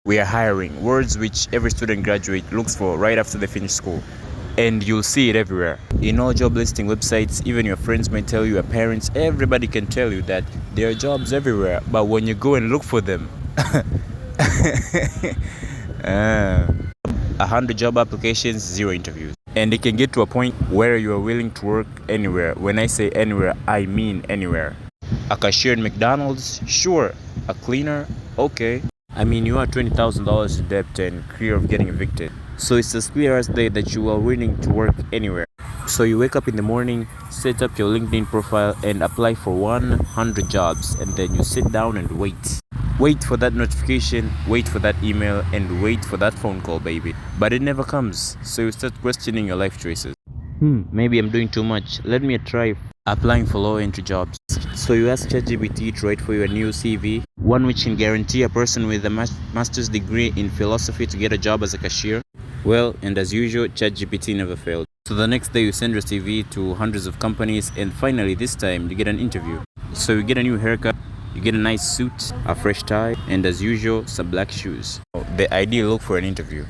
We are hiring, words which every student graduate looks for right after they finish school. And you'll see it everywhere. In all job listing websites, even your friends may tell you, your parents, everybody can tell you that there are jobs everywhere. But when you go and look for them, 100 job applications, 0 interviews. And it can get to a point where you are willing to work anywhere. When I say anywhere, I mean anywhere. A cashier in McDonald's? Sure. A cleaner? Okay. I mean, you are $20,000 in debt and clear of getting evicted. So it's as clear as day that you are willing to work anywhere. So you wake up in the morning, set up your LinkedIn profile and apply for 100 jobs, and then you sit down and wait. Wait for that notification, wait for that email, and wait for that phone call, baby. But it never comes, so you start questioning your life choices. Maybe I'm doing too much. Let me try applying for low entry jobs. So you ask ChatGPT to write for you a new CV, one which can guarantee a person with a master's degree in philosophy to get a job as a cashier. Well, and as usual, ChatGPT never failed. So the next day you send your CV to hundreds of companies, and finally this time you get an interview. So you get a new haircut, you get a nice suit, a fresh tie, and as usual, some black shoes. The ideal look for an interview.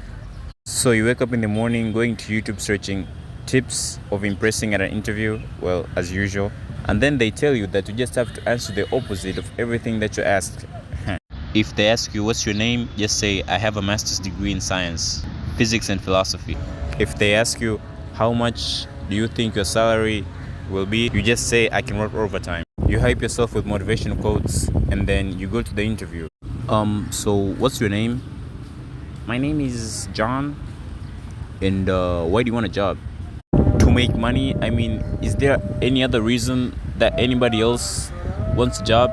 So you wake up in the morning going to YouTube searching tips of impressing at an interview, well, as usual. And then they tell you that you just have to answer the opposite of everything that you asked. If they ask you what's your name, just say I have a master's degree in science, physics and philosophy. If they ask you how much do you think your salary will be, you just say I can work overtime. You hype yourself with motivational quotes and then you go to the interview. So what's your name? My name is John. And why do you want a job? To make money? I mean, is there any other reason that anybody else wants a job?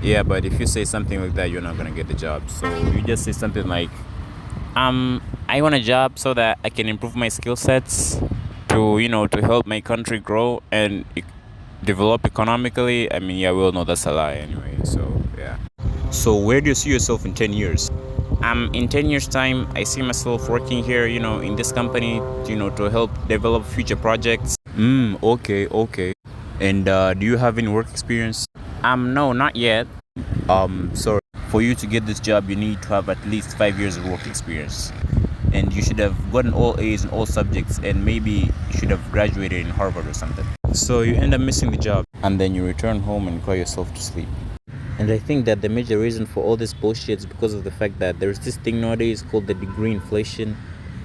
Yeah, but if you say something like that, you're not gonna get the job. So you just say something like, I want a job so that I can improve my skill sets to help my country grow and develop economically. I mean, yeah, we all know that's a lie anyway. So yeah. So where do you see yourself in 10 years? In 10 years time, I see myself working here, in this company, to help develop future projects. Okay. And do you have any work experience? No, not yet. So for you to get this job, you need to have at least 5 years of work experience. And you should have gotten all A's in all subjects, and maybe you should have graduated in Harvard or something. So you end up missing the job, and then you return home and cry yourself to sleep. And I think that the major reason for all this bullshit is because of the fact that there's this thing nowadays called the degree inflation,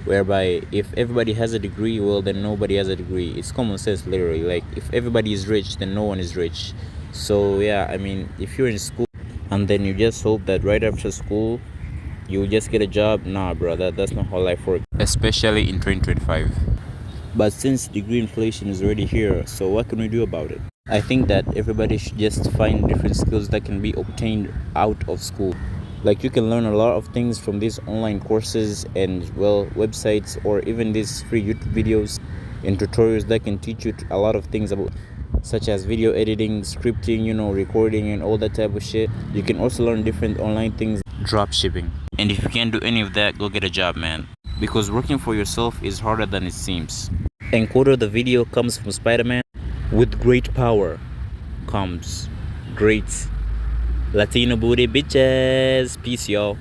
whereby if everybody has a degree, well, then nobody has a degree. It's common sense, literally. Like, if everybody is rich, then no one is rich. So yeah, I mean, if you're in school and then you just hope that right after school you will just get a job, nah, bro, that's not how life works, especially in 2025. But since degree inflation is already here, so what can we do about it? I think that everybody should just find different skills that can be obtained out of school. Like, you can learn a lot of things from these online courses and, well, websites, or even these free YouTube videos and tutorials that can teach you a lot of things about, such as video editing, scripting, recording and all that type of shit. You can also learn different online things, drop shipping. And if you can't do any of that, go get a job, man. Because working for yourself is harder than it seems. And quote of the video comes from Spider-Man. With great power comes great Latino booty bitches. Peace, y'all.